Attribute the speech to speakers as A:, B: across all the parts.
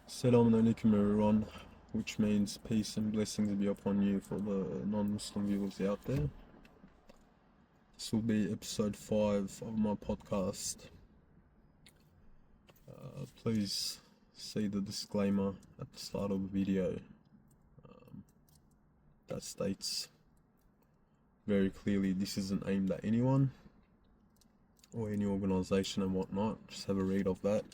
A: Assalamu alaikum everyone, which means peace and blessings be upon you for the non-Muslim viewers out there. This will be episode 5 of my podcast. Please see the disclaimer at the start of the video that states very clearly this isn't aimed at anyone or any organization and whatnot. Just have a read of that.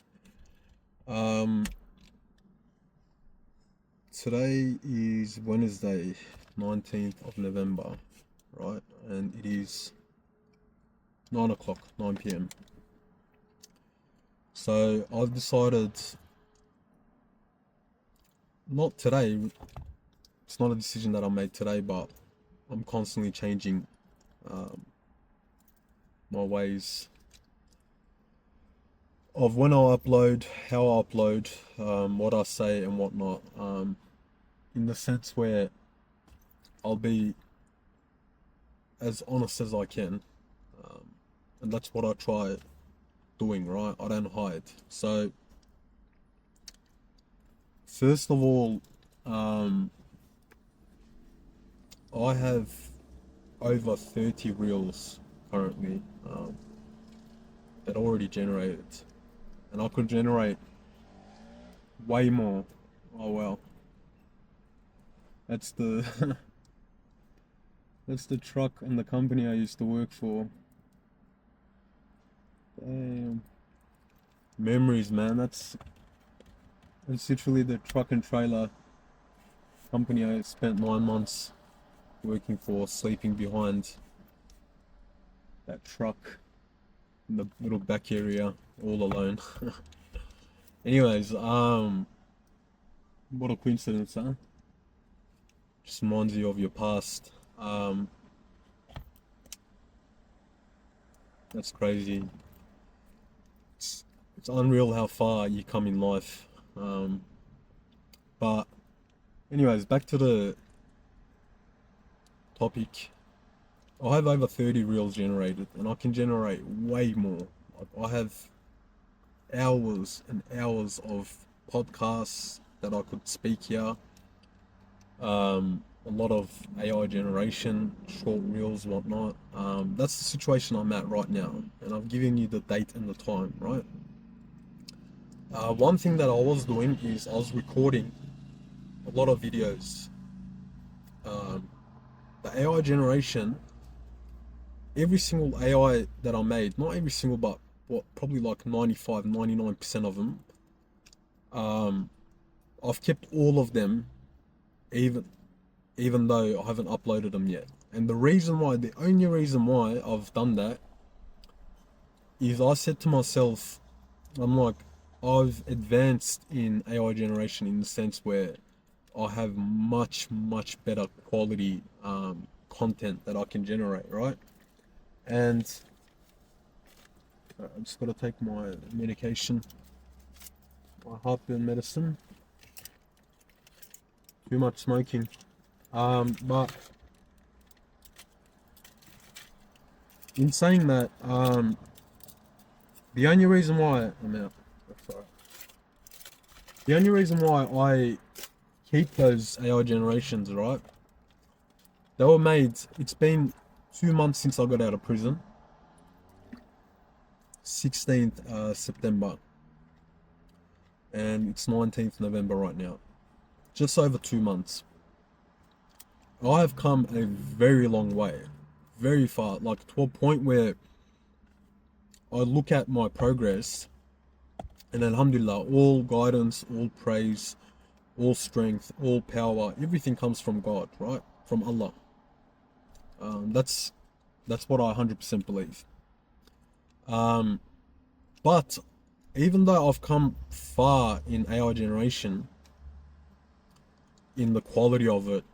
A: Today is Wednesday, 19th of November, right? And it is 9 o'clock, 9 p.m. So I've decided, not today, it's not a decision that I made today, but I'm constantly changing my ways of when I upload, how I upload, what I say and whatnot. In the sense where I'll be as honest as I can, and that's what I try doing, right? I don't hide. So first of all, I have over 30 reels currently that already generated, and I could generate way more. Oh well, that's the that's the truck and the company I used to work for. Damn. Memories, man. That's literally the truck and trailer company I spent 9 months working for, sleeping behind that truck in the little back area all alone. Anyways, what a coincidence, huh? Just reminds you of your past. That's crazy. It's unreal how far you come in life. But anyways, back to the topic. I have over 30 reels generated, and I can generate way more. Like, I have hours and hours of podcasts that I could speak here. A lot of AI generation, short reels, whatnot. That's the situation I'm at right now, and I've given you the date and the time, right? One thing that I was doing is I was recording a lot of videos. The AI generation, every single AI that I made, not every single, but what, probably like 95, 99% of them, I've kept all of them, even though I haven't uploaded them yet. And the only reason why I've done that is I said to myself, I'm like, I've advanced in AI generation in the sense where I have much better quality content that I can generate, right? And I just got to take my medication, my heartburn medicine. Too much smoking. But in saying that, the only reason why I'm out. Sorry. The only reason why I keep those AI generations, right? They were made. It's been 2 months since I got out of prison. 16th September, and it's 19th November right now. Just over 2 months. I have come a very long way, very far, like to a point where I look at my progress, and alhamdulillah, all guidance, all praise, all strength, all power, everything comes from God, right? From Allah. That's what I 100% believe. But even though I've come far in AI generation, in the quality of it,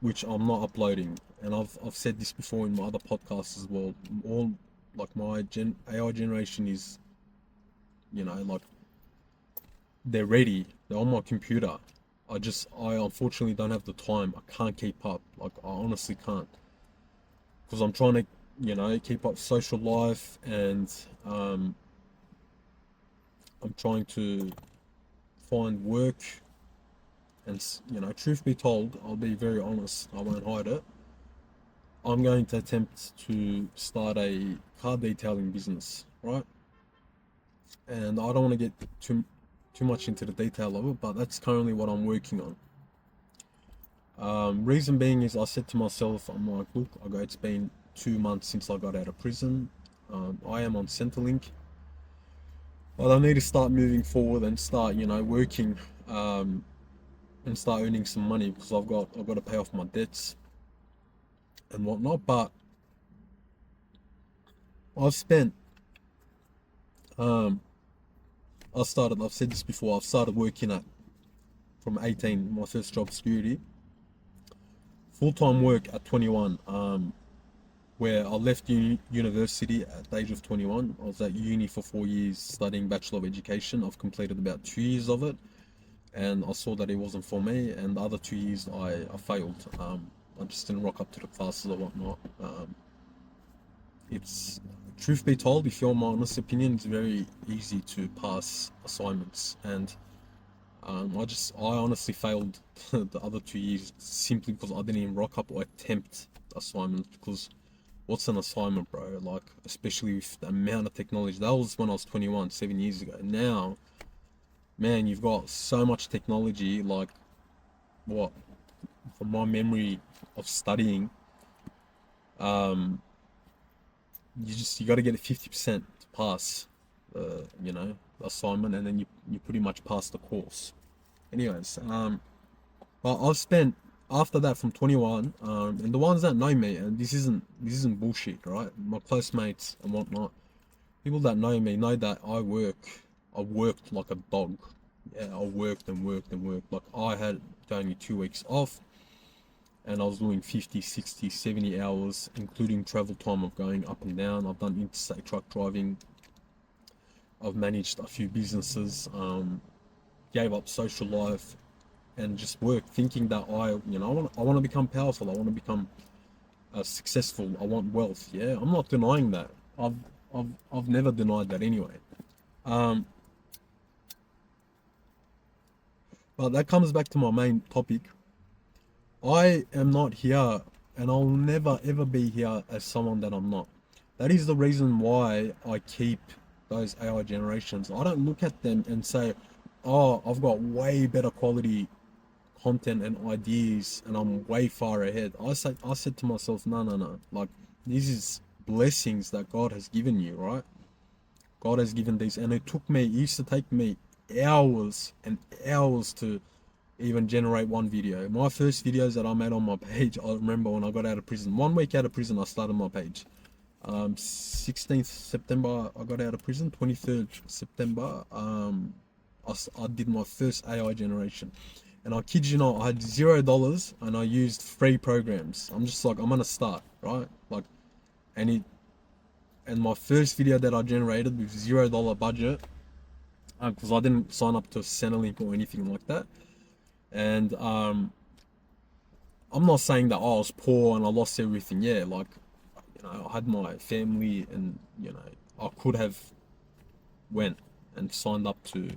A: which I'm not uploading, and I've said this before in my other podcasts as well. All like my AI generation is, like they're ready. They're on my computer. I unfortunately don't have the time. I can't keep up. Like I honestly can't, because I'm trying to, keep up social life, and I'm trying to find work, and truth be told, I'll be very honest, I won't hide it, I'm going to attempt to start a car detailing business, right? And I don't want to get too much into the detail of it, but that's currently what I'm working on. Reason being is I said to myself, I'm like, look, it's been 2 months since I got out of prison. I am on Centrelink, but I need to start moving forward and start, working, and start earning some money, because I've got to pay off my debts and whatnot. But I've spent, um, I've said this before, I've started working from 18, my first job, security, full-time work at 21, where I left university at the age of 21. I was at uni for 4 years studying Bachelor of Education. I've completed about 2 years of it, and I saw that it wasn't for me, and the other 2 years I failed. I just didn't rock up to the classes or whatnot. It's, truth be told, if you're my honest opinion, it's very easy to pass assignments, and I honestly failed the other 2 years simply because I didn't even rock up or attempt assignments. Because what's an assignment, bro? Like, especially with the amount of technology. That was when I was 21, 7 years ago. Now, man, you've got so much technology. Like, what? From my memory of studying, um, you got to get a 50% to pass, the assignment, and then you pretty much pass the course. Anyways, but I've spent, after that, from 21, and the ones that know me, and this isn't bullshit, right? My close mates and whatnot, people that know me know that I worked like a dog. Yeah, I worked and worked and worked. Like, I had only 2 weeks off, and I was doing 50, 60, 70 hours, including travel time of going up and down. I've done interstate truck driving. I've managed a few businesses, gave up social life, and just work, thinking that I want to become powerful. I want to become successful. I want wealth. Yeah, I'm not denying that. I've never denied that anyway. Um, but that comes back to my main topic. I am not here, and I'll never ever be here as someone that I'm not. That is the reason why I keep those AI generations. I don't look at them and say, oh, I've got way better quality content and ideas and I'm way far ahead. I said to myself, no, no, no. Like, this is blessings that God has given you, right? God has given these, and it used to take me hours and hours to even generate one video. My first videos that I made on my page, I remember when I got out of prison. 1 week out of prison, I started my page. 16th September, I got out of prison. 23rd September, I did my first AI generation. And I kid you not, I had $0 and I used free programs. I'm just like, I'm gonna start, right? Like, and my first video that I generated with $0 budget, because I didn't sign up to Centrelink or anything like that. And I'm not saying that I was poor and I lost everything. Yeah, like, I had my family, and I could have went and signed up to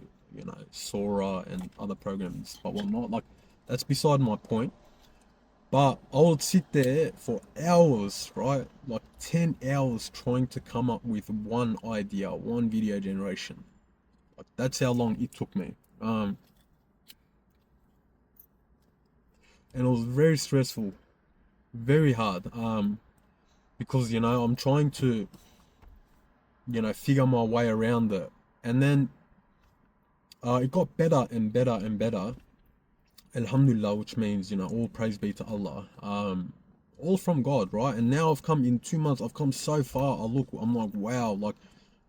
A: Sora and other programs, but whatnot. Like, that's beside my point. But I would sit there for hours, right? Like 10 hours trying to come up with one idea, one video generation. Like, that's how long it took me. And it was very stressful, very hard. Because I'm trying to figure my way around it, and then it got better and better and better. Alhamdulillah, which means all praise be to Allah. All from God, right? And now in 2 months, I've come so far. I'm like, wow. Like,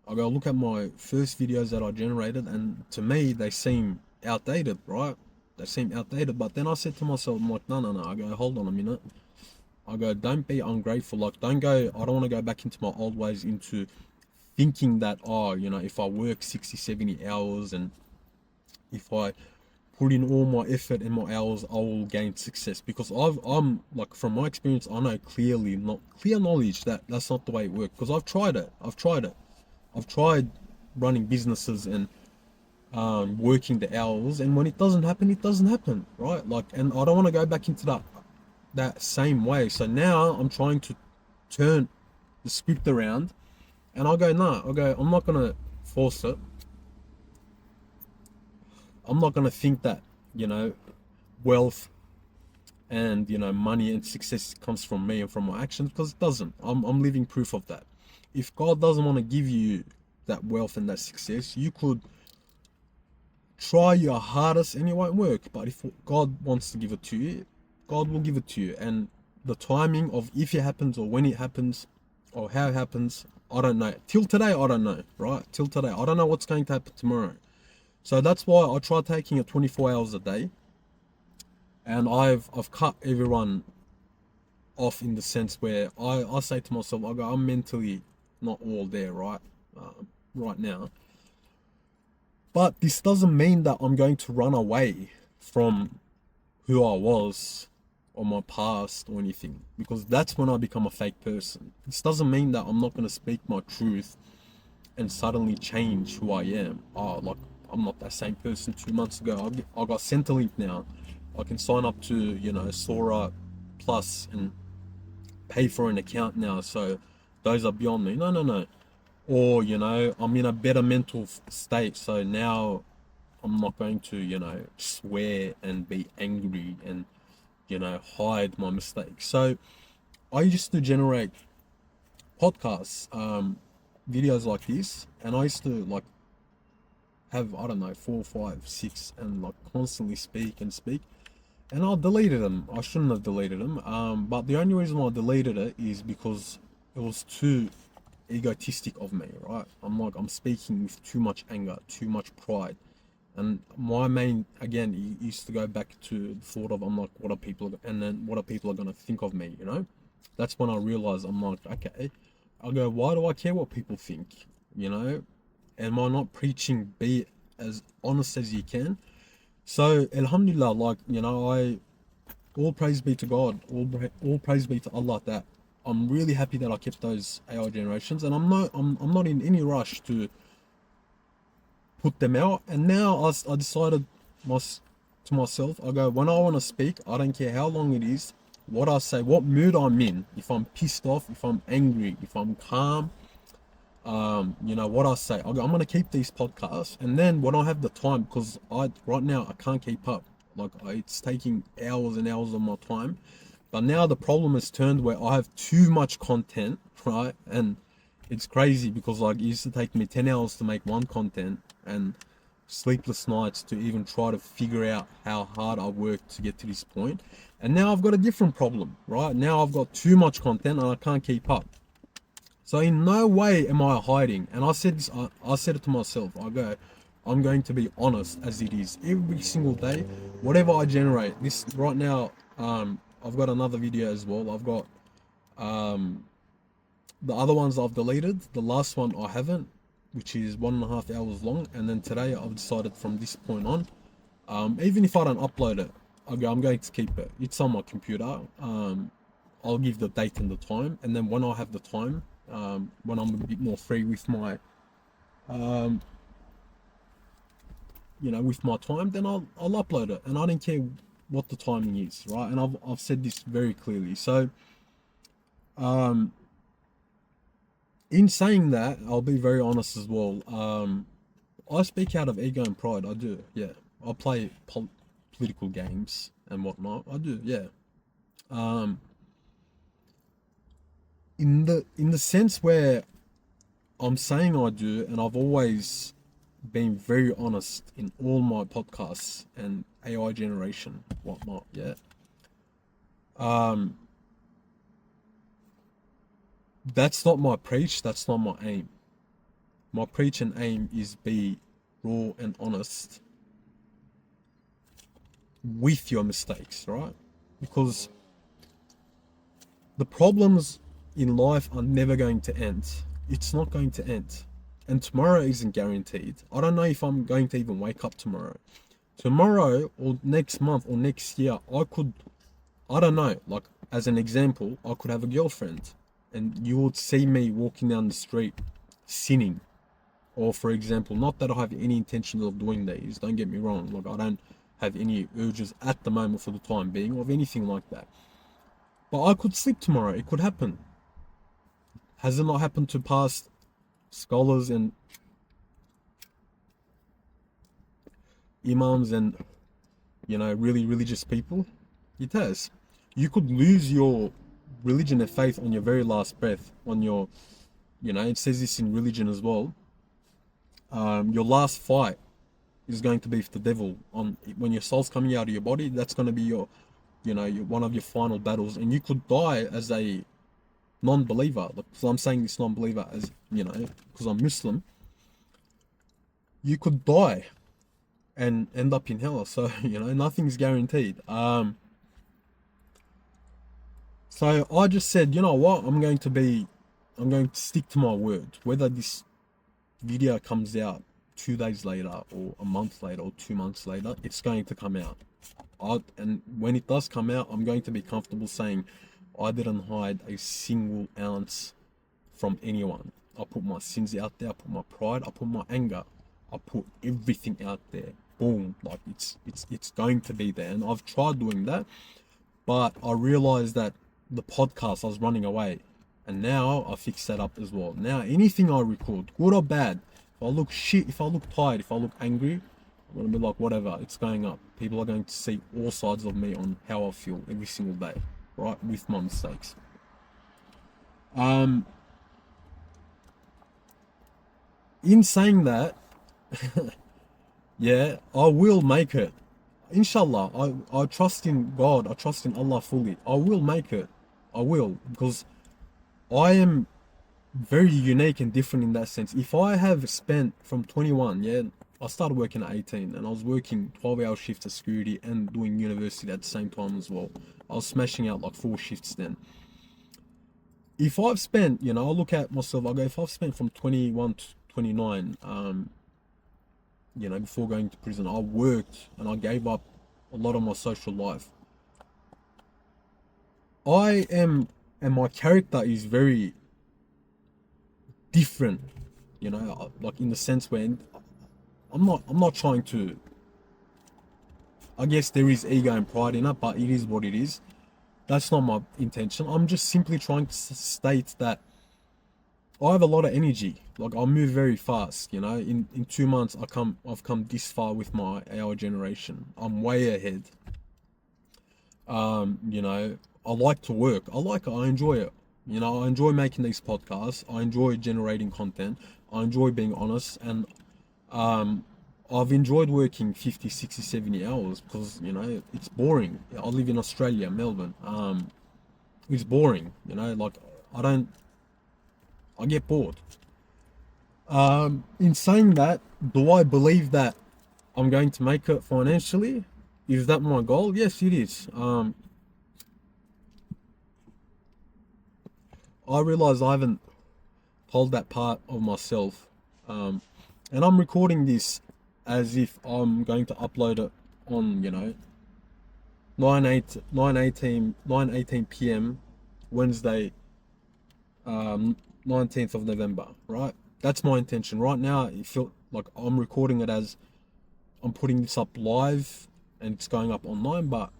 A: I go look at my first videos that I generated, and to me they seem outdated, right? They seem outdated. But then I said to myself, I'm like, no, no, no. I go, hold on a minute. I go, don't be ungrateful. Like, I don't want to go back into my old ways, into thinking that, if I work 60, 70 hours, and if I put in all my effort and my hours, I will gain success. Because I'm like, from my experience, I know clearly, not clear knowledge, that that's not the way it works. Because I've tried it. I've tried running businesses, and working the hours, and when it doesn't happen, it doesn't happen, right? Like, and I don't want to go back into that same way. So now I'm trying to turn the script around, and I'll go, nah, I'm not gonna force it. I'm not gonna think that, you know, wealth and, you know, money and success comes from me and from my actions, because it doesn't. I'm living proof of that. If God doesn't want to give you that wealth and that success, you could try your hardest and it won't work. But if God wants to give it to you, God will give it to you. And the timing of if it happens or when it happens or how it happens, I don't know. Till today, I don't know, right? Till today, I don't know what's going to happen tomorrow. So that's why I try taking it 24 hours a day. And I've cut everyone off in the sense where I say to myself, I'm mentally not all there, right? Right now. But this doesn't mean that I'm going to run away from who I was or my past or anything, because that's when I become a fake person. This doesn't mean that I'm not going to speak my truth and suddenly change who I am. Like, I'm not that same person 2 months ago. I got Centrelink now. I can sign up to, you know, Sora Plus and pay for an account now. So those are beyond me. No. Or, you know, I'm in a better mental state. So now I'm not going to, you know, swear and be angry and, you know, hide my mistakes. So I used to generate podcasts, videos like this, and I used to like have, I don't know, 4, 5, 6, and like constantly speak and speak. And I deleted them. I shouldn't have deleted them. But the only reason why I deleted it is because it was too egotistic of me, right? I'm speaking with too much anger, too much pride. And my main, again, used to go back to the thought of, I'm like, what are people, and then what are people going to think of me, you know? That's when I realized, I'm like, okay, I go, why do I care what people think, you know? Am I not preaching, be as honest as you can? So, alhamdulillah, like, you know, all praise be to God, all praise be to Allah, that I'm really happy that I kept those AI generations, and I'm not in any rush to put them out. And now I decided to myself, I go, when I want to speak, I don't care how long it is, what I say, what mood I'm in, if I'm pissed off, if I'm angry, if I'm calm, you know, what I say, I go, I'm going to keep these podcasts. And then when I have the time, because right now I can't keep up, like it's taking hours and hours of my time. But now the problem has turned where I have too much content, right? And it's crazy because like it used to take me 10 hours to make one content, and sleepless nights to even try to figure out how hard I worked to get to this point. And now I've got a different problem, right? Now I've got too much content and I can't keep up. So in no way am I hiding. And I said this, I said it to myself. I go, I'm going to be honest as it is every single day. Whatever I generate, this right now, I've got another video as well. I've got the other ones I've deleted. The last one I haven't, which is 1.5 hours long. And then today I've decided from this point on, even if I don't upload it, I'm going to keep it. It's on my computer. I'll give the date and the time, and then when I have the time, when I'm a bit more free with my, you know, with my time, then I'll upload it, and I don't care what the timing is, right? And I've said this very clearly. So, in saying that, I'll be very honest as well. I speak out of ego and pride. I do, yeah. I play political games and whatnot. I do, yeah. In the sense where I'm saying I do, and I've always been very honest in all my podcasts and AI generation, whatnot, yeah. That's not my preach, that's not my aim. My preach and aim is be raw and honest with your mistakes, right? Because the problems in life are never going to end. It's not going to end. And tomorrow isn't guaranteed. I don't know if I'm going to even wake up tomorrow. Tomorrow or next month or next year, I don't know, like as an example, I could have a girlfriend and you would see me walking down the street sinning Or for example, not that I have any intention of doing these, don't get me wrong, like I don't have any urges at the moment for the time being of anything like that. But I could sleep tomorrow, it could happen. Has it not happened to past scholars and imams and, really religious people? It has. You could lose your religion and faith on your very last breath, on your, it says this in religion as well. Your last fight is going to be with the devil. On when your soul's coming out of your body, that's going to be your, one of your final battles, and you could die as a non-believer. Because I'm saying this non-believer as, because I'm Muslim. You could die and end up in hell. So, nothing's guaranteed. So I just said, you know what, I'm going to stick to my word. Whether this video comes out 2 days later or a month later or 2 months later, it's going to come out. And when it does come out, I'm going to be comfortable saying I didn't hide a single ounce from anyone. I put my sins out there, I put my pride, I put my anger, I put everything out there. Boom, like it's going to be there. And I've tried doing that, but I realized that the podcast, I was running away. And now I fixed that up as well. Now anything I record, good or bad, if I look shit, if I look tired, if I look angry, I'm gonna be like, whatever, it's going up. People are going to see all sides of me on how I feel every single day, right? With my mistakes. In saying that, yeah, I will make it. Inshallah, I trust in God, I trust in Allah fully. I will make it. I will, because I am very unique and different in that sense. If I have spent from 21, yeah, I started working at 18 and I was working 12-hour shifts at security and doing university at the same time as well. I was smashing out like 4 shifts then. If I've spent, I look at myself, I go, if I've spent from 21 to 29, before going to prison, I worked and I gave up a lot of my social life. And my character is very different, like in the sense where I'm not trying to, I guess there is ego and pride in it, but it is what it is. That's not my intention. I'm just simply trying to state that I have a lot of energy. Like I move very fast, in 2 months I've come this far with my AI generation. I'm way ahead. I like to work. I enjoy it. I enjoy making these podcasts. I enjoy generating content. I enjoy being honest. And I've enjoyed working 50, 60, 70 hours because, it's boring. I live in Australia, Melbourne. It's boring, like I get bored. In saying that, do I believe that I'm going to make it financially? Is that my goal? Yes, it is. I realize I haven't told that part of myself. And I'm recording this as if I'm going to upload it on, 9:18 p.m. Wednesday, 19th of November, right? That's my intention. Right now, it feels like I'm recording it as I'm putting this up live and it's going up online, but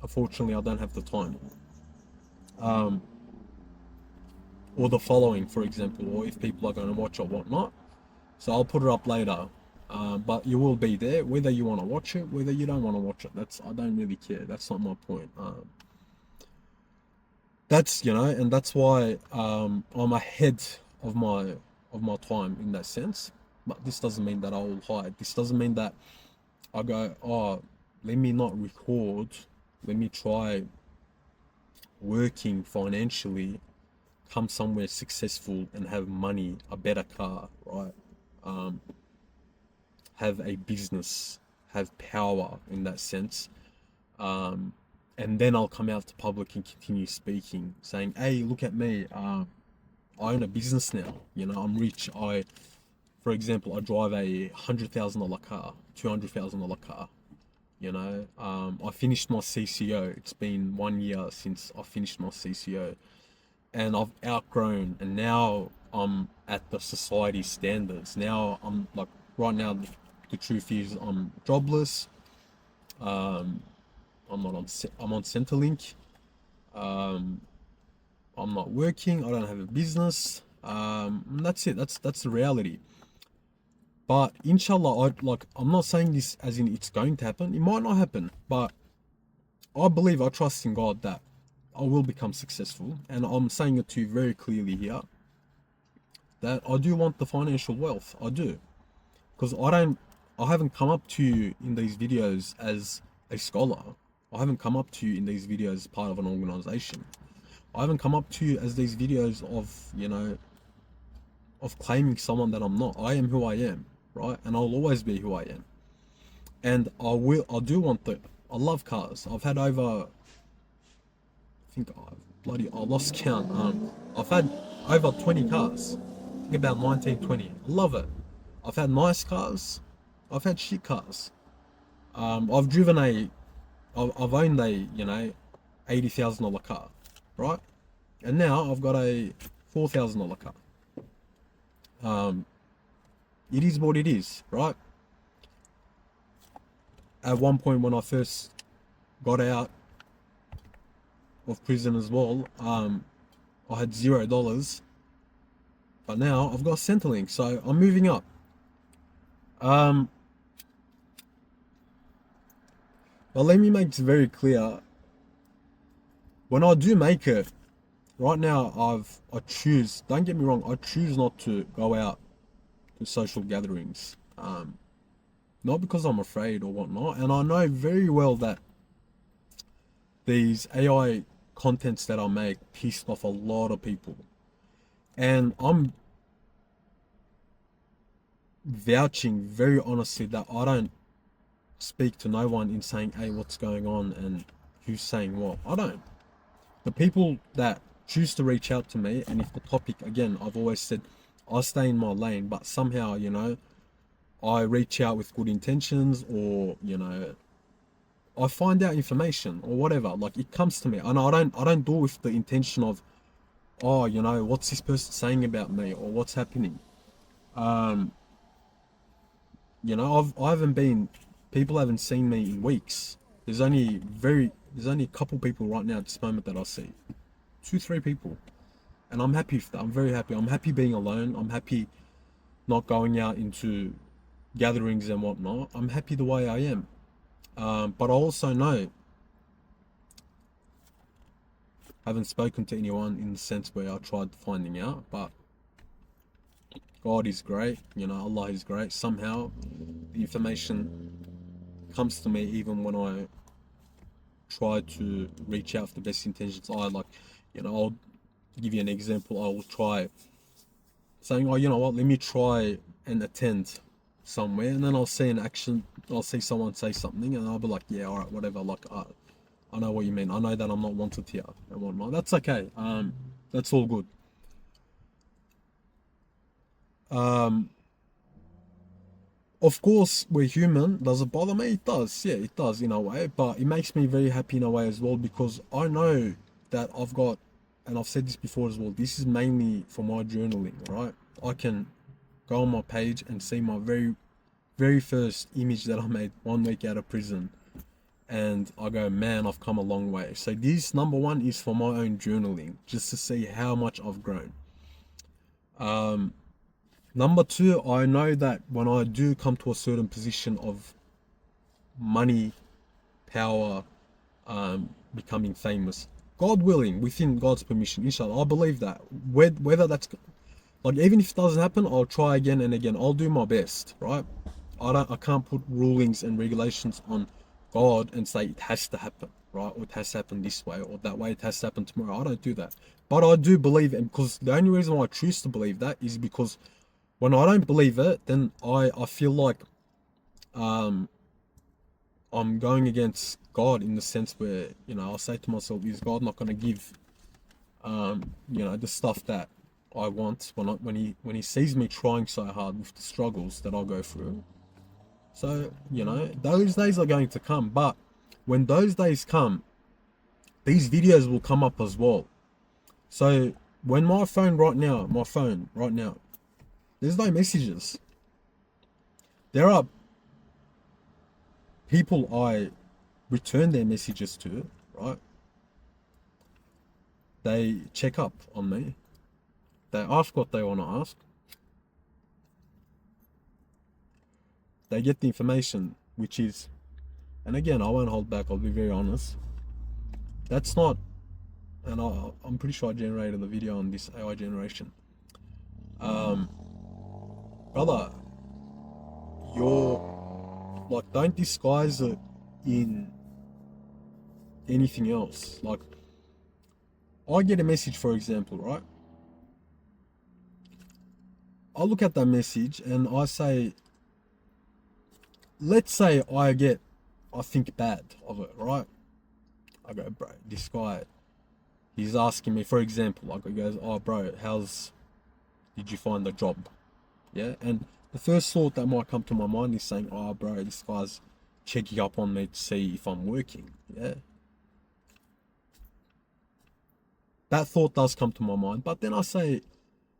A: unfortunately I don't have the time. Or the following, for example, or if people are going to watch or whatnot. So I'll put it up later. But you will be there, whether you want to watch it, whether you don't want to watch it. I don't really care. That's not my point. That's, and that's why I'm ahead of my time in that sense. But this doesn't mean that I will hide. This doesn't mean that I go, oh, let me not record. Let me try working financially, come somewhere successful and have money, a better car, right? Have a business, have power in that sense. And then I'll come out to public and continue speaking, saying, hey, look at me. I own a business now. I'm rich. For example, I drive a $100,000 car, $200,000 car. I finished my CCO. It's been 1 year since I finished my CCO. And I've outgrown, and now I'm at the society standards. Now I'm like, right now, the truth is I'm jobless. Um, I'm on Centrelink. Um, I'm not working. I don't have a business. And that's it. That's the reality. But inshallah, I'm not saying this as in it's going to happen. It might not happen, but I trust in God that I will become successful. And I'm saying it to you very clearly here that I do want the financial wealth. I do. Because I haven't come up to you in these videos as a scholar. I haven't come up to you in these videos as part of an organization. I haven't come up to you as these videos of claiming someone that I'm not. I am who I am, right? And I'll always be who I am. And I love cars. I've had over, I lost count. I've had over 20 cars. I think about 19, 20. I love it. I've had nice cars. I've had shit cars. I've driven I've owned a, $80,000 car, right? And now I've got a $4,000 car. It is what it is, right? At one point when I first got out of prison as well, I had $0, but now I've got Centrelink, so I'm moving up. But let me make this very clear. When I do make it, right now I choose, don't get me wrong, I choose not to go out to social gatherings. Not because I'm afraid or whatnot. And I know very well that these AI contents that I make pissed off a lot of people. And I'm vouching very honestly that I don't speak to no one in saying, hey, what's going on and who's saying what. I don't. The people that choose to reach out to me, and if the topic, again, I've always said, I stay in my lane, but somehow, I reach out with good intentions, or, I find out information or whatever. Like, it comes to me, and I don't do it with the intention of, oh, what's this person saying about me or what's happening. I haven't been, people haven't seen me in weeks. There's only a couple people right now at this moment that I see. 2-3 people. And I'm happy with that. I'm very happy. I'm happy being alone. I'm happy not going out into gatherings and whatnot. I'm happy the way I am. But I also know, I haven't spoken to anyone in the sense where I tried finding out, but God is great, Allah is great. Somehow the information comes to me even when I try to reach out for the best intentions. I'll give you an example. I will try saying, oh, you know what, let me try and attend somewhere, and then I'll see an action, I'll see someone say something, and I'll be like, yeah, all right, whatever, like, I know what you mean. I know that I'm not wanted here and whatnot. That's okay. That's all good. Of course, we're human. Does it bother me? It does. Yeah, it does in a way, but it makes me very happy in a way as well, because I know that I've got, and I've said this before as well, this is mainly for my journaling, right? I can go on my page and see my very, very first image that I made 1 week out of prison, and I go, man, I've come a long way. So this, number one, is for my own journaling, just to see how much I've grown. Number two, I know that when I do come to a certain position of money, power, becoming famous, God willing, within God's permission, inshallah, I believe that. Whether that's, like, even if it doesn't happen, I'll try again and again. I'll do my best, right? I can't put rulings and regulations on God and say it has to happen, right? Or it has to happen this way or that way. It has to happen tomorrow. I don't do that. But I do believe it, because the only reason why I choose to believe that is because when I don't believe it, then I feel like I'm going against God, in the sense where, I'll say to myself, is God not going to give the stuff that I want when he sees me trying so hard with the struggles that I'll go through. So, those days are going to come, but when those days come, these videos will come up as well. So when my phone right now, there's no messages. There are people I return their messages to, right? They check up on me. They ask what they want to ask. They get the information, which is, and again, I won't hold back, I'll be very honest. That's not, and I'm pretty sure I generated the video on this AI generation. Brother, you're, like, don't disguise it in anything else. Like, I get a message, for example, right? I look at that message and I say, let's say I think bad of it, right? I go, bro, this guy, he's asking me, for example, like, he goes, oh, bro, did you find a job? Yeah, and the first thought that might come to my mind is saying, oh, bro, this guy's checking up on me to see if I'm working, yeah? That thought does come to my mind, but then I say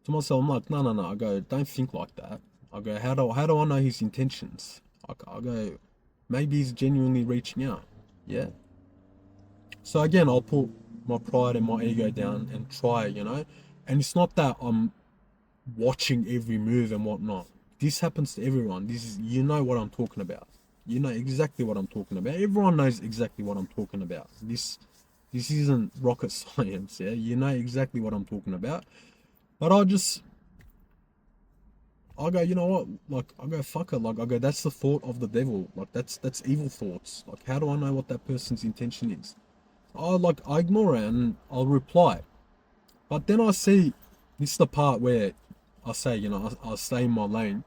A: to myself, I'm like, no, I go, don't think like that. I go, how do I know his intentions? I go, maybe he's genuinely reaching out, yeah? So again, I'll put my pride and my ego down and try, and it's not that I'm watching every move and whatnot. This happens to everyone. You know what I'm talking about. You know exactly what I'm talking about. Everyone knows exactly what I'm talking about. This isn't rocket science, yeah? You know exactly what I'm talking about. But I go, you know what? Like, I go, fuck it. Like, I go, that's the thought of the devil. Like, that's evil thoughts. Like, how do I know what that person's intention is? I ignore it and I'll reply. But then I see, this is the part where I say, I stay in my lane.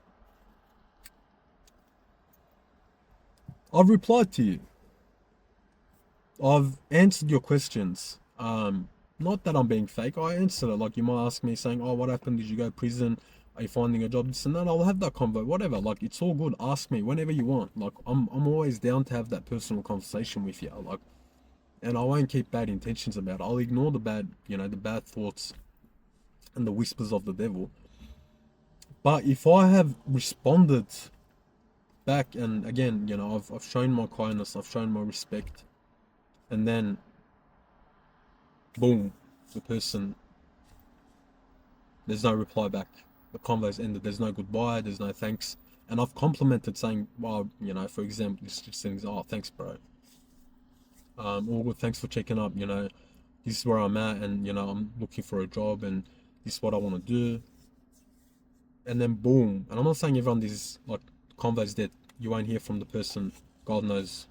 A: I've replied to you. I've answered your questions. Not that I'm being fake. I answered it. Like, you might ask me saying, oh, what happened? Did you go to prison? Are you finding a job? This and that. I'll have that convo. Whatever. Like, it's all good. Ask me whenever you want. Like, I'm always down to have that personal conversation with you. Like, and I won't keep bad intentions about it. I'll ignore the bad thoughts and the whispers of the devil. But if I have responded back, and again, I've shown my kindness, I've shown my respect, and then boom, the person, there's no reply back. The convo's ended. There's no goodbye. There's no thanks. And I've complimented, saying, well, for example, just things. Oh, thanks, bro. All good. Thanks for checking up. This is where I'm at, and I'm looking for a job, and this is what I want to do. And then boom. And I'm not saying everyone, this like convo's dead. You won't hear from the person. God knows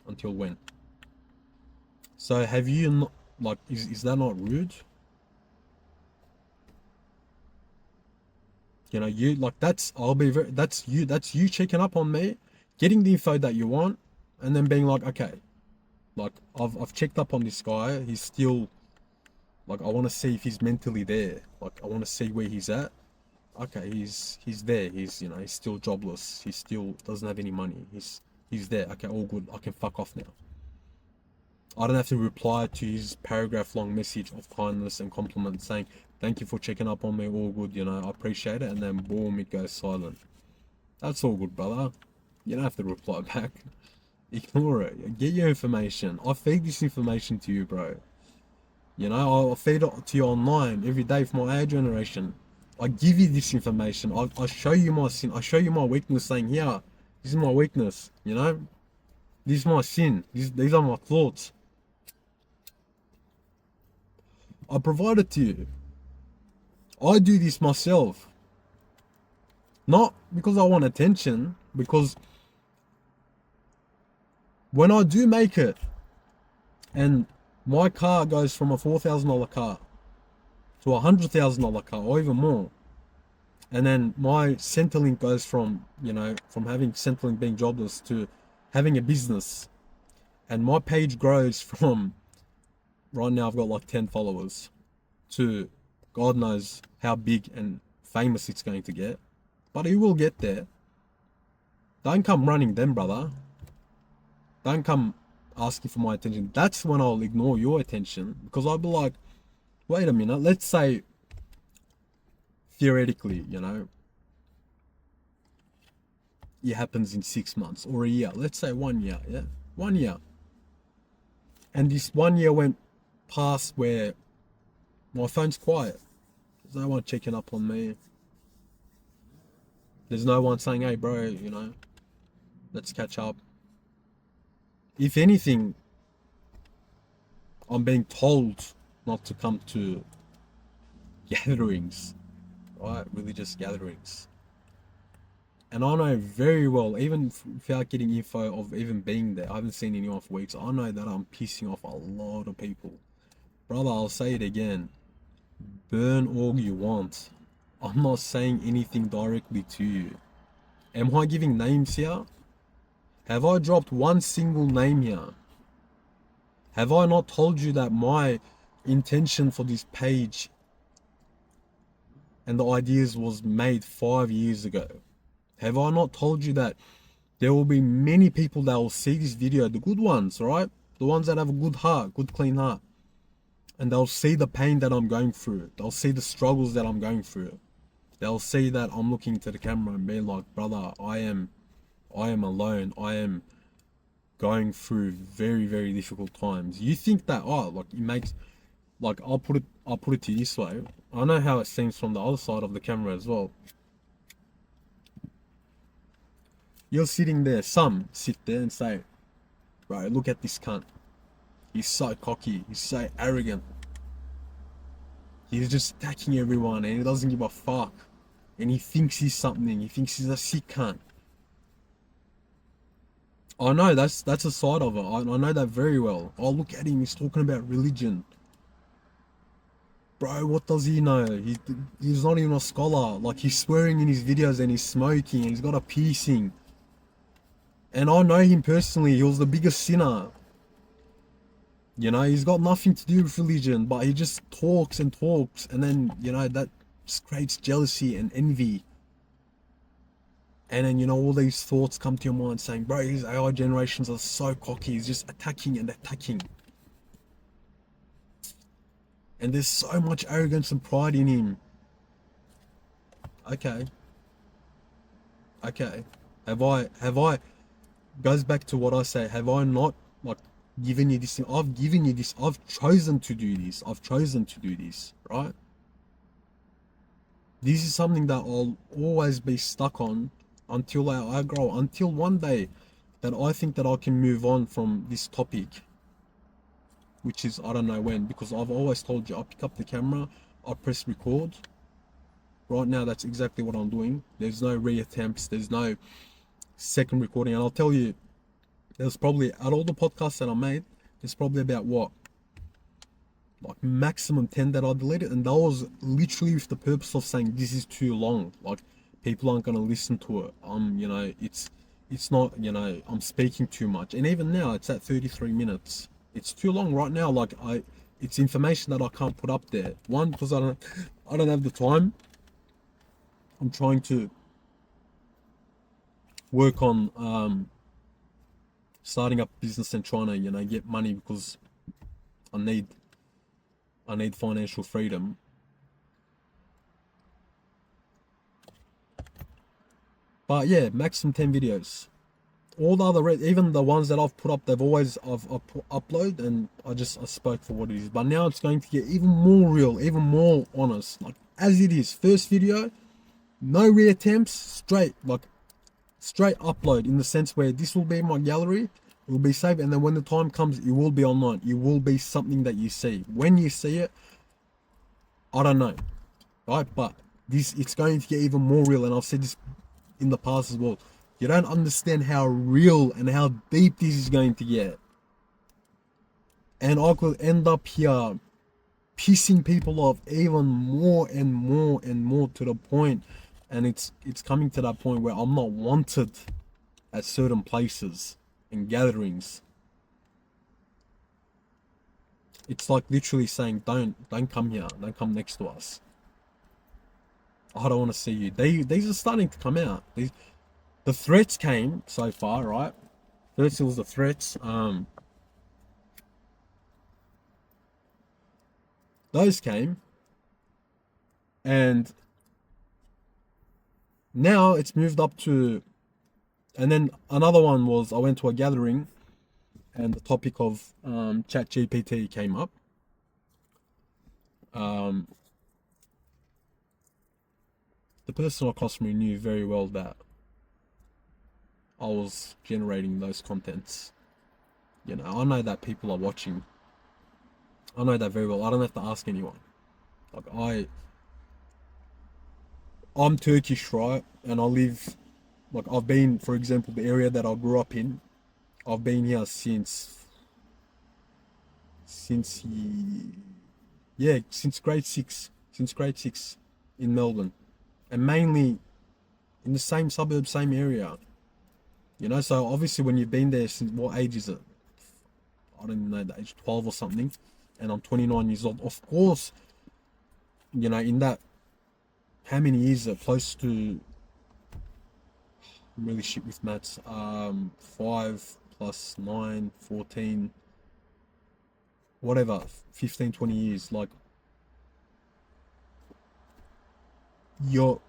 A: until when. So have you not, like, is that not rude? You like, that's you checking up on me, getting the info that you want, and then being like, okay, like, I've checked up on this guy. He's still, like, I want to see if he's mentally there. Like, I want to see where he's at. Okay, he's there. He's he's still jobless. He still doesn't have any money. He's there. Okay, all good. I can fuck off now. I don't have to reply to his paragraph long message of kindness and compliment saying, thank you for checking up on me, all good, I appreciate it, and then boom, it goes silent. That's all good, brother. You don't have to reply back. Ignore it. Get your information. I feed this information to you, bro. I feed it to you online every day for my AI generation. I give you this information. I show you my sin. I show you my weakness, saying, here, this is my weakness, This is my sin. These are my thoughts. I provide it to you. I do this myself. Not because I want attention, because when I do make it, and my car goes from a $4,000 car to a $100,000 car, or even more, and then my Centrelink goes from, from having Centrelink being jobless to having a business, and my page grows from, right now I've got like 10 followers, to God knows how big and famous it's going to get, but it will get there. Don't come running then, brother. Don't come asking for my attention. That's when I'll ignore your attention, because I'll be like, wait a minute, let's say theoretically, it happens in 6 months or a year. Let's say 1 year, yeah? 1 year. And this 1 year went past where my phone's quiet. There's no one checking up on me. There's no one saying, hey bro, let's catch up. If anything, I'm being told not to come to gatherings, right? Religious gatherings. And I know very well, even without getting info of even being there, I haven't seen anyone for weeks. I know that I'm pissing off a lot of people. Brother, I'll say it again. Burn all you want. I'm not saying anything directly to you. Am I giving names here? Have I dropped one single name here? Have I not told you that my intention for this page and the ideas was made 5 years ago? Have I not told you that there will be many people that will see this video, the good ones, right? The ones that have a good heart, good clean heart. And they'll see the pain that I'm going through. They'll see the struggles that I'm going through. They'll see that I'm looking to the camera and being like, brother, I am alone. I am going through very, very difficult times. You think that, it makes, I'll put it to you this way. I know how it seems from the other side of the camera as well. You're sitting there, some sit there and say, bro, look at this cunt. He's so cocky. He's so arrogant. He's just attacking everyone and he doesn't give a fuck. And he thinks he's something. He thinks he's a sick cunt. I know that's a side of it. I know that very well. Oh, look at him. He's talking about religion. Bro, what does he know? He's not even a scholar. He's swearing in his videos and he's smoking and he's got a piercing. And I know him personally. He was the biggest sinner. He's got nothing to do with religion, but he just talks and talks. And then, that just creates jealousy and envy. And then, all these thoughts come to your mind saying, bro, his AI generations are so cocky. He's just attacking and attacking. And there's so much arrogance and pride in him. Okay. Have I, goes back to what I say, have I not, given you this thing? I've given you this. I've chosen to do this. Right? This is something that I'll always be stuck on until I grow, until one day that I think that I can move on from this topic, which is, I don't know when, because I've always told you, I pick up the camera, I press record. Right now, that's exactly what I'm doing. There's no reattempts, there's no second recording. And I'll tell you, there's probably, at all the podcasts that I made, there's probably about maximum 10 that I deleted. And that was literally with the purpose of saying, this is too long. People aren't going to listen to it. It's not, I'm speaking too much. And even now, it's at 33 minutes. It's too long right now. It's information that I can't put up there. One, because I don't have the time. I'm trying to work on starting up business and trying to get money, because I need financial freedom. But yeah, maximum 10 videos. All the other, even the ones that I've put up, I've uploaded, and I spoke for what it is. But now it's going to get even more real, even more honest, as it is. First video, no reattempts, straight upload, in the sense where this will be in my gallery, it will be saved, and then when the time comes, it will be online. It will be something that you see. When you see it, I don't know, right? But it's going to get even more real, and I've said this in the past as well. You don't understand how real and how deep this is going to get. And I could end up here pissing people off even more and more and more, to the point, and it's coming to that point where I'm not wanted at certain places and gatherings. It's literally saying, don't come here, don't come next to us. I don't want to see you. These are starting to come out. The threats came so far, right? First it was the threats. Those came, and now it's moved up to, and then another one was I went to a gathering and the topic of chat GPT came up. The person across from me knew very well that I was generating those contents. You know, I know that people are watching. I know that very well. I don't have to ask anyone. Like I'm Turkish, right? And I live, like I've been, for example, the area that I grew up in, I've been here since since grade six in Melbourne, and mainly in the same suburb, same area. You know, so obviously when you've been there since, what age is it? I don't even know the age, 12 or something, and I'm 29 years old. Of course, you know, in that, how many years are close to, I'm really shit with maths. 5 plus 9, 14, whatever, 15, 20 years. Like, your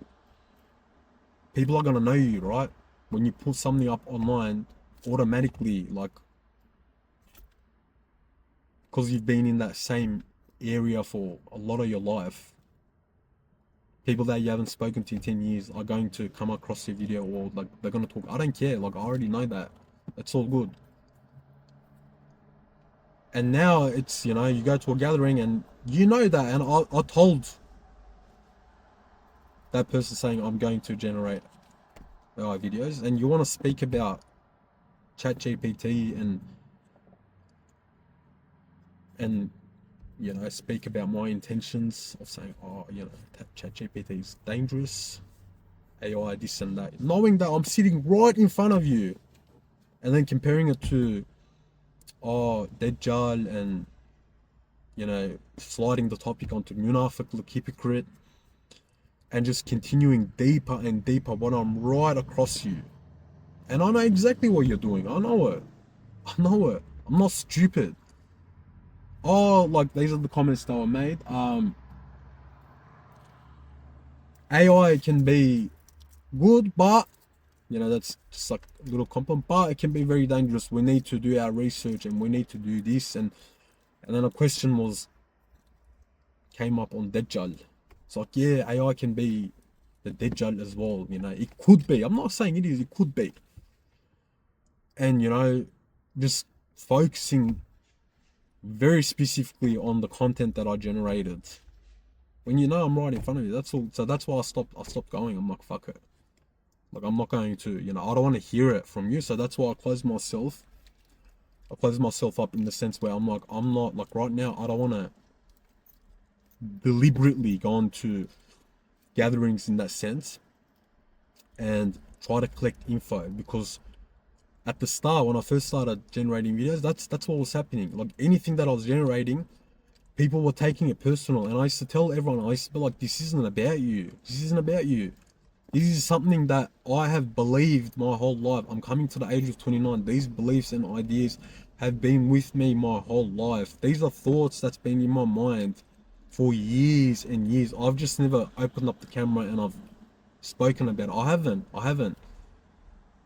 A: people are gonna know you, right? When you put something up online, automatically, like, because you've been in that same area for a lot of your life, people that you haven't spoken to in 10 years are going to come across your video, or like they're gonna talk. I don't care, like I already know that. It's all good. And now it's, you know, you go to a gathering and you know that, and I told that person saying I'm going to generate AI videos, and you want to speak about ChatGPT and you know, speak about my intentions of saying, oh, you know, ChatGPT is dangerous, AI this and that, knowing that I'm sitting right in front of you, and then comparing it to, oh, Dajjal, and you know, sliding the topic onto Munafiq, look hypocrite, and just continuing deeper and deeper when I'm right across you. And I know exactly what you're doing. I know it. I know it. I'm not stupid. Oh, like these are the comments that were made. AI can be good, but you know, that's just like a little compliment, but it can be very dangerous. We need to do our research and we need to do this, and then a question came up on Dajjal. It's like, yeah, AI can be the Dajjal as well, you know. It could be. I'm not saying it is, it could be. And you know, just focusing very specifically on the content that I generated. When you know I'm right in front of you, that's all. So that's why I stopped going. I'm like, fuck it. Like, I'm not going to, you know, I don't want to hear it from you. So that's why I closed myself up in the sense where I'm like, I'm not, like, right now, I don't want to deliberately go into gatherings in that sense and try to collect info, because at the start, when I first started generating videos, that's what was happening. Like, anything that I was generating, people were taking it personal, and I used to tell everyone, I used to be like, this isn't about you. This isn't about you. This is something that I have believed my whole life. I'm coming to the age of 29. These beliefs and ideas have been with me my whole life. These are thoughts that's been in my mind for years and years. I've just never opened up the camera and I've spoken about it. I haven't.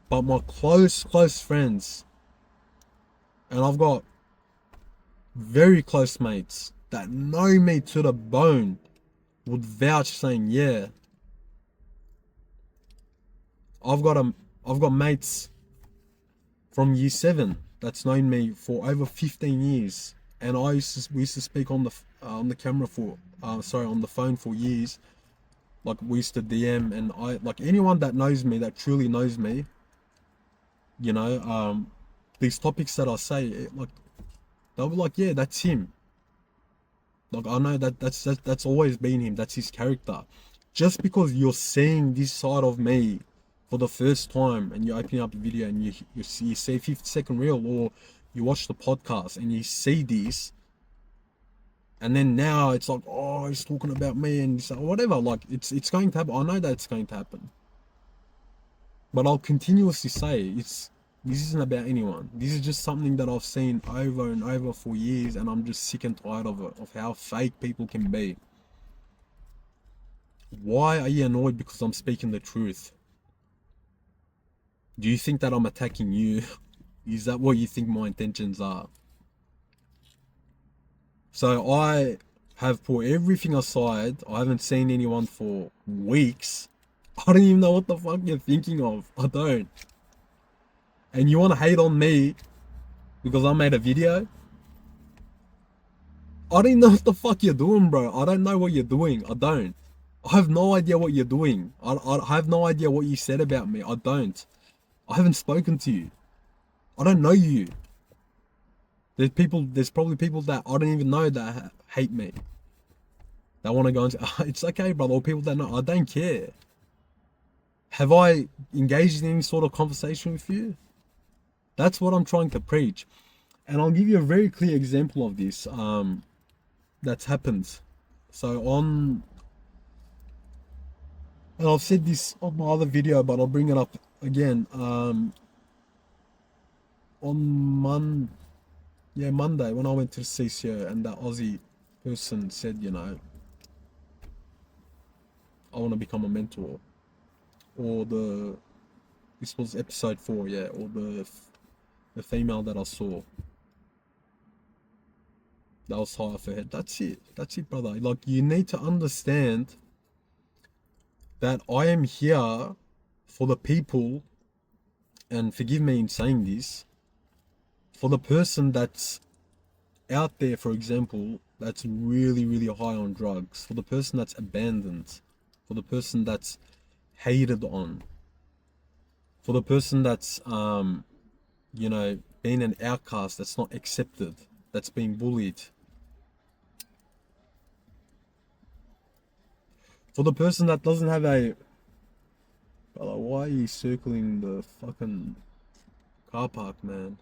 A: But my close friends, and I've got very close mates that know me to the bone, would vouch saying, yeah, I've got mates from year 7 that's known me for over 15 years, and we used to speak on the camera for on the phone for years. Like, we used to DM, and I, like, anyone that knows me, that truly knows me, you know, these topics that I say, like, they'll be like, yeah, that's him. Like, I know that's always been him. That's his character. Just because you're seeing this side of me for the first time, and you open up the video and you see 50-second reel, or you watch the podcast and you see this, and then now it's like, oh, he's talking about me and so whatever. Like, it's going to happen. I know that it's going to happen, but I'll continuously say this isn't about anyone. This is just something that I've seen over and over for years, and I'm just sick and tired of it, of how fake people can be. Why are you annoyed because I'm speaking the truth? Do you think that I'm attacking you? Is that what you think my intentions are? So I have put everything aside. I haven't seen anyone for weeks. I don't even know what the fuck you're thinking of. I don't. And you want to hate on me because I made a video? I don't know what the fuck you're doing, bro. I don't know what you're doing. I don't. I have no idea what you're doing. I have no idea what you said about me. I don't. I haven't spoken to you. I don't know you. There's probably people that I don't even know that hate me. That want to go into, it's okay, brother. Or people that know, I don't care. Have I engaged in any sort of conversation with you? That's what I'm trying to preach. And I'll give you a very clear example of this. That's happened. So and I've said this on my other video, but I'll bring it up again. On Monday when I went to the CCO and that Aussie person said, I want to become a mentor, or this was episode 4, yeah, or the female that I saw that was high off her head. That's it, brother. Like, you need to understand that I am here for the people, and forgive me in saying this, for the person that's out there, for example, that's really, really high on drugs, for the person that's abandoned, for the person that's hated on, for the person that's, being an outcast, that's not accepted, that's being bullied, for the person that doesn't have a... Brother, why are you circling the fucking car park, man?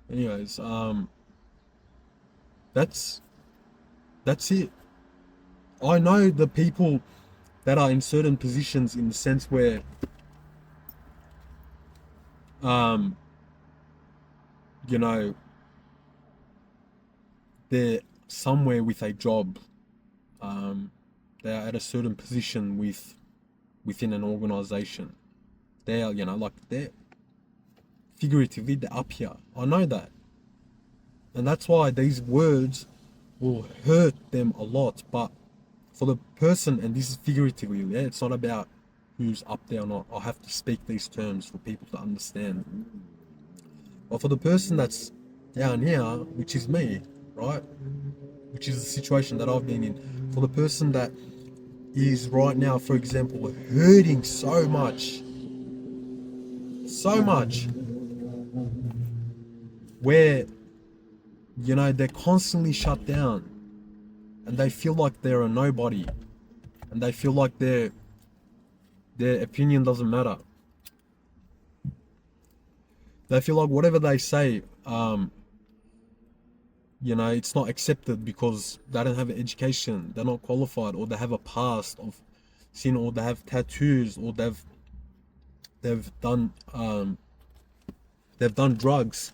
A: Anyways, that's it. I know the people that are in certain positions, in the sense where um you know they're somewhere with a job, they're at a certain position within an organization. They're, like, they're figuratively, they're up here. I know that. And that's why these words will hurt them a lot. But for the person, and this is figuratively, yeah, it's not about who's up there or not. I have to speak these terms for people to understand. But for the person that's down here, which is me, right? Which is the situation that I've been in. For the person that is right now, for example, hurting so much, where, they're constantly shut down, and they feel like they're a nobody, and they feel like their opinion doesn't matter. They feel like whatever they say, it's not accepted because they don't have an education, they're not qualified, or they have a past of sin, or they have tattoos, or they've done drugs,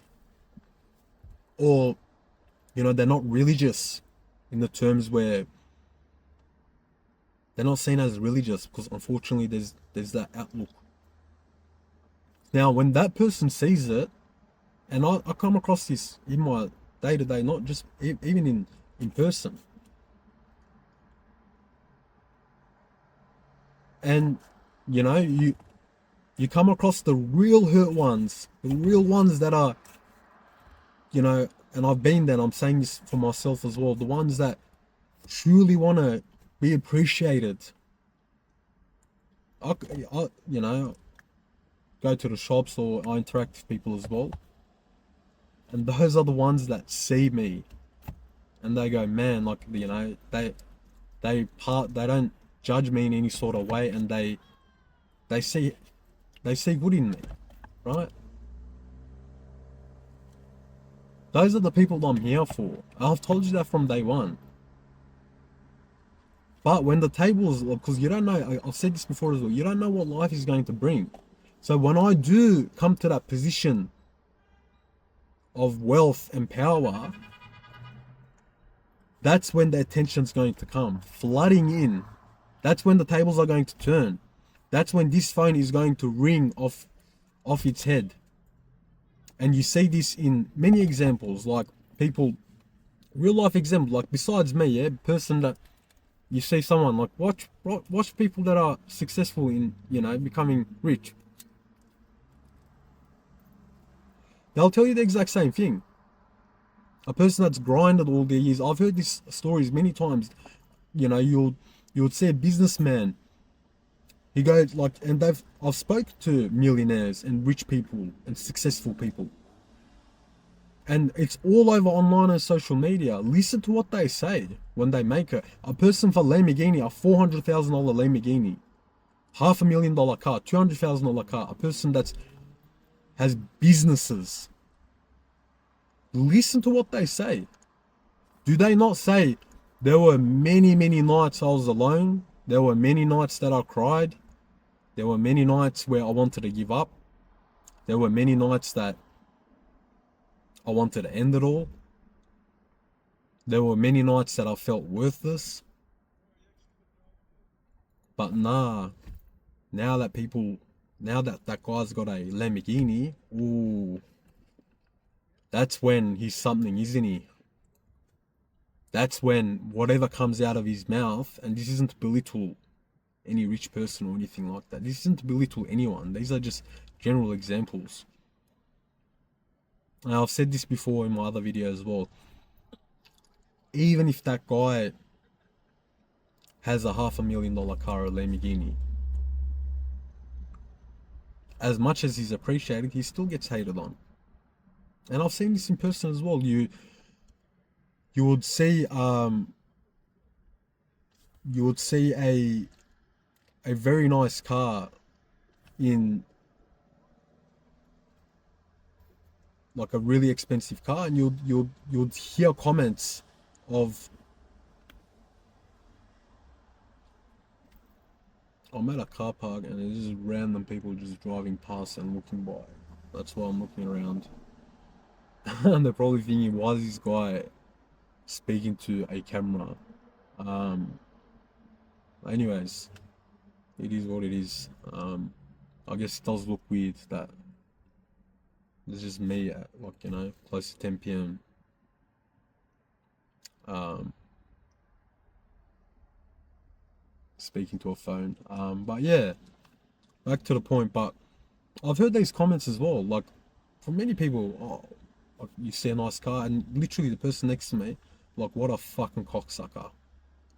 A: or they're not religious, in the terms where they're not seen as religious, because unfortunately there's that outlook. Now, when that person sees it, and I come across this in my day-to-day, not just even in person, and you come across the real hurt ones, the real ones that are, and I've been there, and I'm saying this for myself as well, the ones that truly want to be appreciated. I go to the shops, or I interact with people as well, and those are the ones that see me and they go, man, like, they don't judge me in any sort of way, and they see good in me, right? Those are the people I'm here for. I've told you that from day one. But when the tables, because you don't know, I've said this before as well, you don't know what life is going to bring. So when I do come to that position of wealth and power, that's when the attention's going to come flooding in. That's when the tables are going to turn. That's when this phone is going to ring off its head. And you see this in many examples, like people, real life example, like besides me, yeah, person that you see someone like watch people that are successful in, becoming rich. They'll tell you the exact same thing. A person that's grinded all their years. I've heard these stories many times. You'll see a businessman. He goes like, and I've spoke to millionaires and rich people and successful people. And it's all over online and social media. Listen to what they say when they make it. A person for Lamborghini, a $400,000 Lamborghini, $500,000 car, $200,000 car. A person that has businesses. Listen to what they say. Do they not say, there were many, many nights I was alone. There were many nights that I cried. There were many nights where I wanted to give up. There were many nights that I wanted to end it all. There were many nights that I felt worthless. But nah, now that that guy's got a Lamborghini, ooh, that's when he's something, isn't he? That's when whatever comes out of his mouth, and this isn't to belittle any rich person or anything like that. This isn't to belittle anyone. These are just general examples. And I've said this before in my other videos as well. Even if that guy has a $500,000 car or Lamborghini, as much as he's appreciated, he still gets hated on. And I've seen this in person as well. You would see a very nice car in like a really expensive car, and you'd hear comments of, I'm at a car park and there's just random people just driving past and looking by. That's why I'm looking around. And they're probably thinking, why is this guy speaking to a camera? Anyways, it is what it is. I guess it does look weird that it's just me at, like, close to 10 p.m. Speaking to a phone. But yeah, back to the point. But I've heard these comments as well, like from many people. Oh, like, you see a nice car, and literally the person next to me, like, what a fucking cocksucker.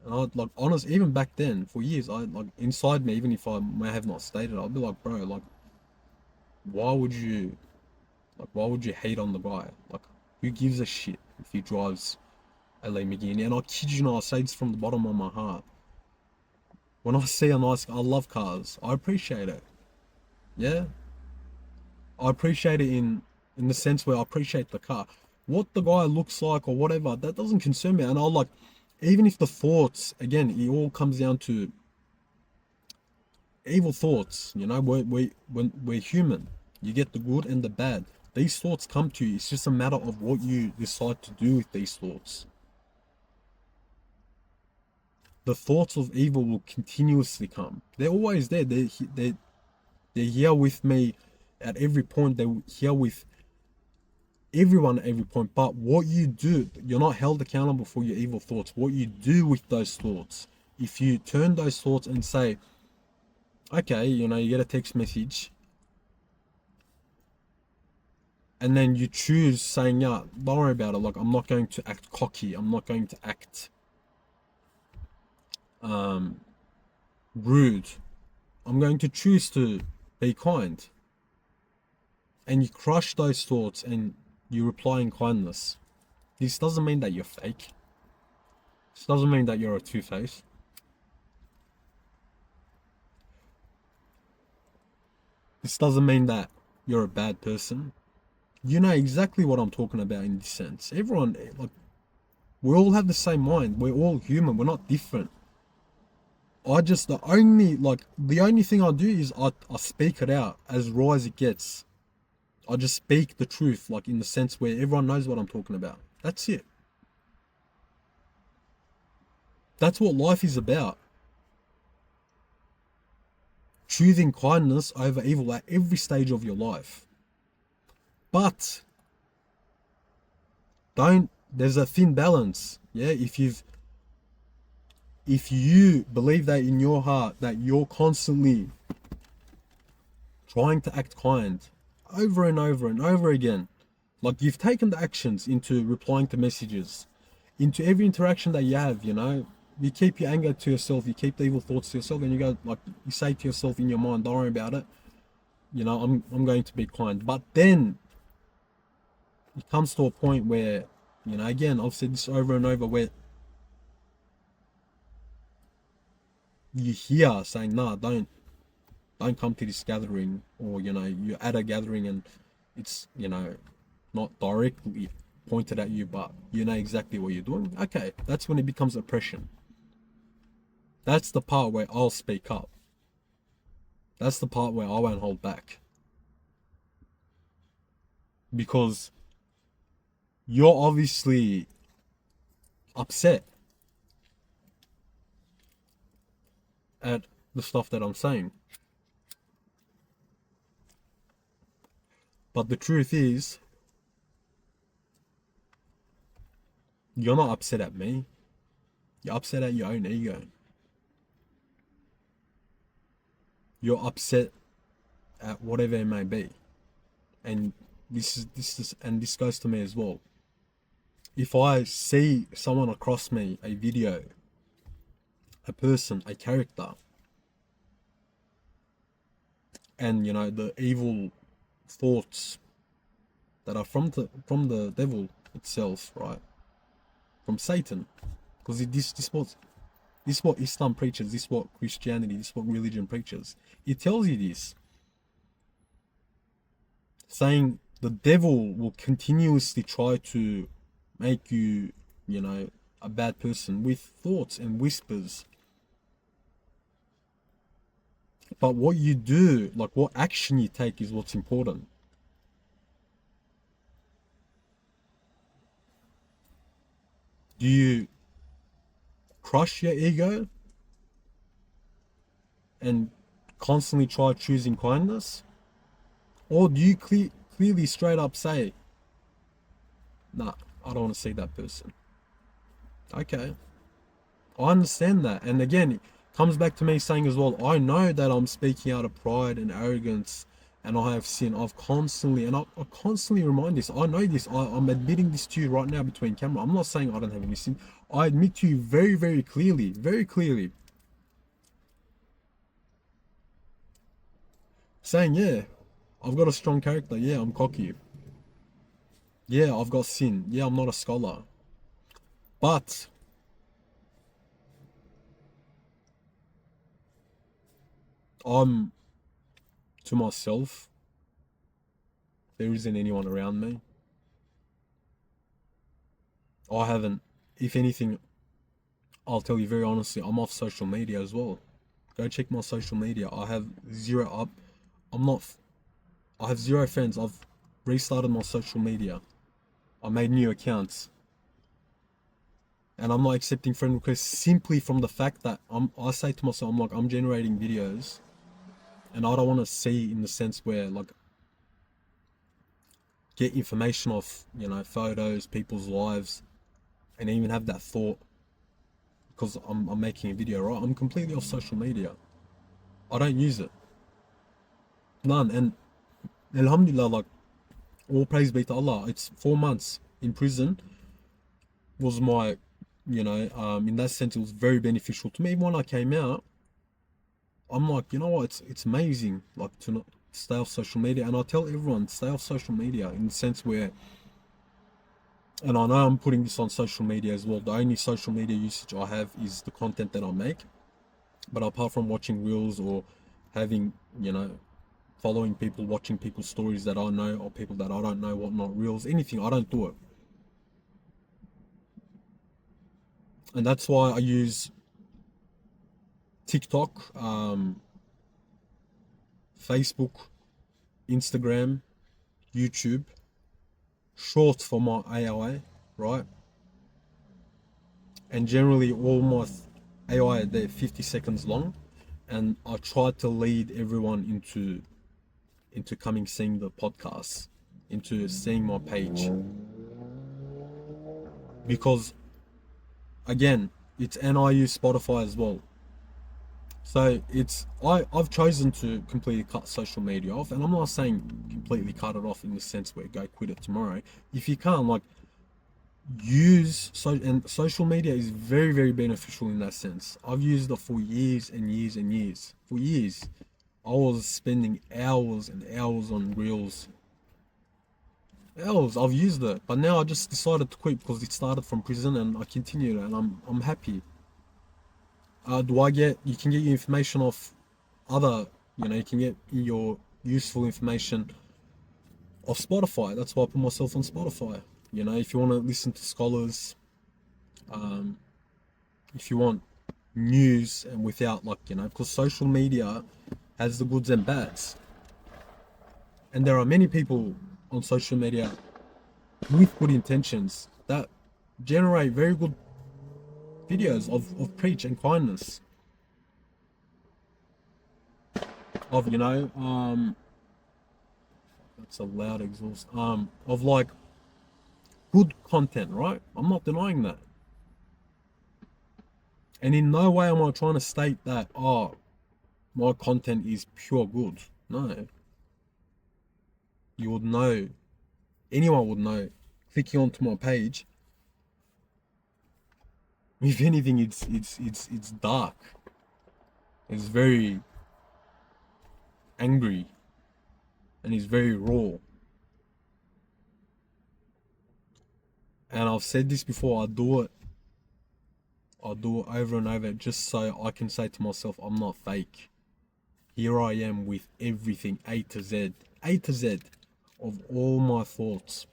A: And I'd like, honest, even back then, for years, I like inside me, even if I may have not stated, I'd be like, bro, like, why would you hate on the guy? Like, who gives a shit if he drives a Lamborghini? And I kid you not, I say this from the bottom of my heart. When I see I love cars. I appreciate it. Yeah, I appreciate it in the sense where I appreciate the car. What the guy looks like or whatever, that doesn't concern me. And I'll like, even if the thoughts, again, it all comes down to evil thoughts. We're human. You get the good and the bad. These thoughts come to you. It's just a matter of what you decide to do with these thoughts. The thoughts of evil will continuously come. They're always there. They're here with me at every point. They're here with everyone at every point. But what you do, you're not held accountable for your evil thoughts. What you do with those thoughts, if you turn those thoughts and say, okay, you get a text message, and then you choose saying, yeah, don't worry about it. Like, I'm not going to act cocky. I'm not going to act rude. I'm going to choose to be kind. And you crush those thoughts and you reply in kindness. This doesn't mean that you're fake. This doesn't mean that you're a two-face. This doesn't mean that you're a bad person. You know exactly what I'm talking about in this sense. Everyone, like, we all have the same mind. We're all human. We're not different. The only thing I do is I speak it out as raw as it gets. I just speak the truth, like, in the sense where everyone knows what I'm talking about. That's it. That's what life is about. choosing kindness over evil at every stage of your life. But there's a thin balance. Yeah, if you believe that in your heart that you're constantly trying to act kind over and over and over again, like you've taken the actions into replying to messages, into every interaction that you have, you keep your anger to yourself, you keep the evil thoughts to yourself, and you go, like, you say to yourself in your mind, don't worry about it, I'm going to be kind. But then it comes to a point where, again, I've said this over and over, where you hear saying, nah, don't come to this gathering, or you're at a gathering and it's not directly pointed at you, but you know exactly what you're doing. Okay, that's when it becomes oppression. That's the part where I'll speak up. That's the part where I won't hold back, because you're obviously upset at the stuff that I'm saying. But the truth is, you're not upset at me. You're upset at your own ego. You're upset at whatever it may be. And this goes to me as well. If I see someone across me, a video, a person, a character, and the evil thoughts that are from the devil itself, right? From Satan, because this is what Islam preaches, this is what Christianity, this is what religion preaches. It tells you this, saying the devil will continuously try to make you, a bad person with thoughts and whispers. But what you do, like what action you take, is what's important. Do you crush your ego and constantly try choosing kindness? Or do you clearly straight up say, nah, I don't want to see that person? Okay, I understand that. And again, it comes back to me saying as well, I know that I'm speaking out of pride and arrogance, and I have sin. I constantly remind this. I know this. I'm admitting this to you right now between camera. I'm not saying I don't have any sin. I admit to you very, very clearly, saying, yeah, I've got a strong character. Yeah, I'm cocky. Yeah, I've got sin. Yeah, I'm not a scholar. But I'm to myself. There isn't anyone around me. I haven't, if anything, I'll tell you very honestly, I'm off social media as well. Go check my social media. I have zero up. I have zero friends. I've restarted my social media. I made new accounts. And I'm not accepting friend requests simply from the fact that I say to myself, I'm generating videos, and I don't want to see, in the sense where, like, get information off, photos, people's lives, and even have that thought, because I'm making a video, right? I'm completely off social media. I don't use it. None. And alhamdulillah, like, all praise be to Allah. It's 4 months in prison was my, in that sense, it was very beneficial to me. Even when I came out, I'm like, you know what, it's amazing, like, to not stay off social media. And I tell everyone, stay off social media, in the sense where, and I know I'm putting this on social media as well, the only social media usage I have is the content that I make. But apart from watching reels or having, following people, watching people's stories that I know, or people that I don't know, whatnot, reels, anything, I don't do it. And that's why I use TikTok, Facebook, Instagram, YouTube, short for my AI, right? And generally all my AI, they're 50 seconds long. and I tried to lead everyone into coming seeing the podcast, into seeing my page, because again, it's and I use Spotify as well. So I've chosen to completely cut social media off, and I'm not saying completely cut it off in the sense where go quit it tomorrow. If you can't, like, use social media is very, very beneficial in that sense. I've used it for years and years and years. For years, I was spending hours and hours on reels. Hours I've used it, but now I just decided to quit because it started from prison, and I continued, and I'm happy. You can get your information off other, you can get your useful information off Spotify. That's why I put myself on Spotify. If you want to listen to scholars, um, if you want news and without, like, because social media has the goods and bads. And there are many people on social media with good intentions that generate very good videos of preach and kindness. Of, that's a loud exhaust. Of, like, good content, right? I'm not denying that. And in no way am I trying to state that, my content is pure good. No. You would know, anyone would know, clicking onto my page, if anything, it's dark. It's very angry, and it's very raw. And I've said this before, I'll do it over and over just so I can say to myself, I'm not fake. Here I am with everything, A to Z, of all my thoughts,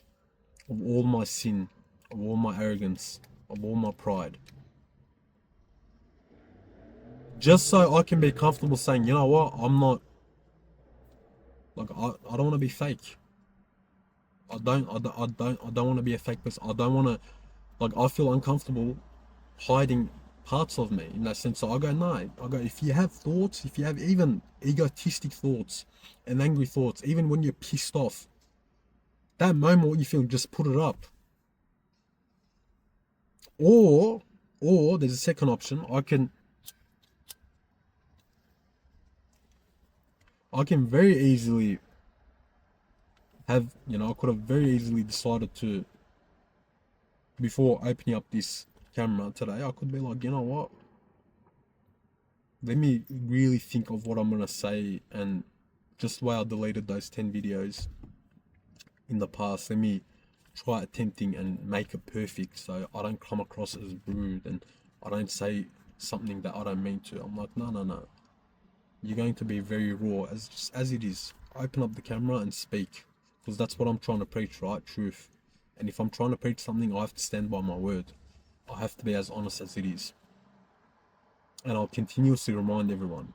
A: of all my sin, of all my arrogance, of all my pride. Just so I can be comfortable saying, you know what, I'm not, like, I don't want to be fake. I don't want to be a fake person. I don't want to, like, I feel uncomfortable hiding parts of me in that sense. So I go, no, if you have thoughts, if you have even egotistic thoughts and angry thoughts, even when you're pissed off, that moment what you feel, just put it up. Or there's a second option. I can very easily have, I could have very easily decided to, before opening up this camera today, I could be like, you know what? Let me really think of what I'm going to say, and just the way I deleted those 10 videos in the past, let me try attempting and make it perfect so I don't come across as rude and I don't say something that I don't mean to. I'm like, no. You're going to be very raw as it is. Open up the camera and speak, because that's what I'm trying to preach, right? Truth. And if I'm trying to preach something, I have to stand by my word. I have to be as honest as it is. And I'll continuously remind everyone.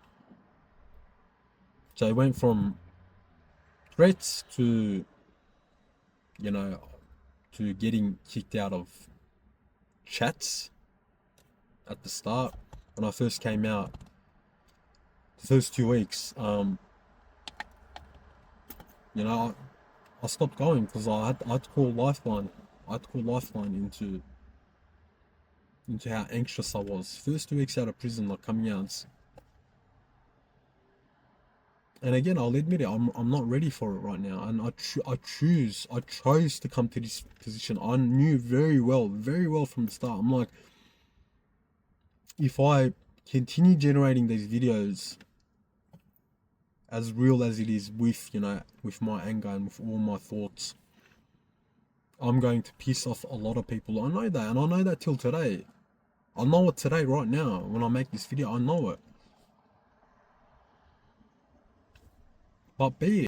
A: So it went from threats to, to getting kicked out of chats at the start. When I first came out, the first 2 weeks, I stopped going because I had to call Lifeline. I had to call Lifeline into how anxious I was. First 2 weeks out of prison, like, coming out. And again, I'll admit it, I'm not ready for it right now. And I chose to come to this position. I knew very well from the start. I'm like, if I continue generating these videos as real as it is, with my anger and with all my thoughts, I'm going to piss off a lot of people. I know that, and I know that till today. I know it today, right now, when I make this video, I know it. But be it.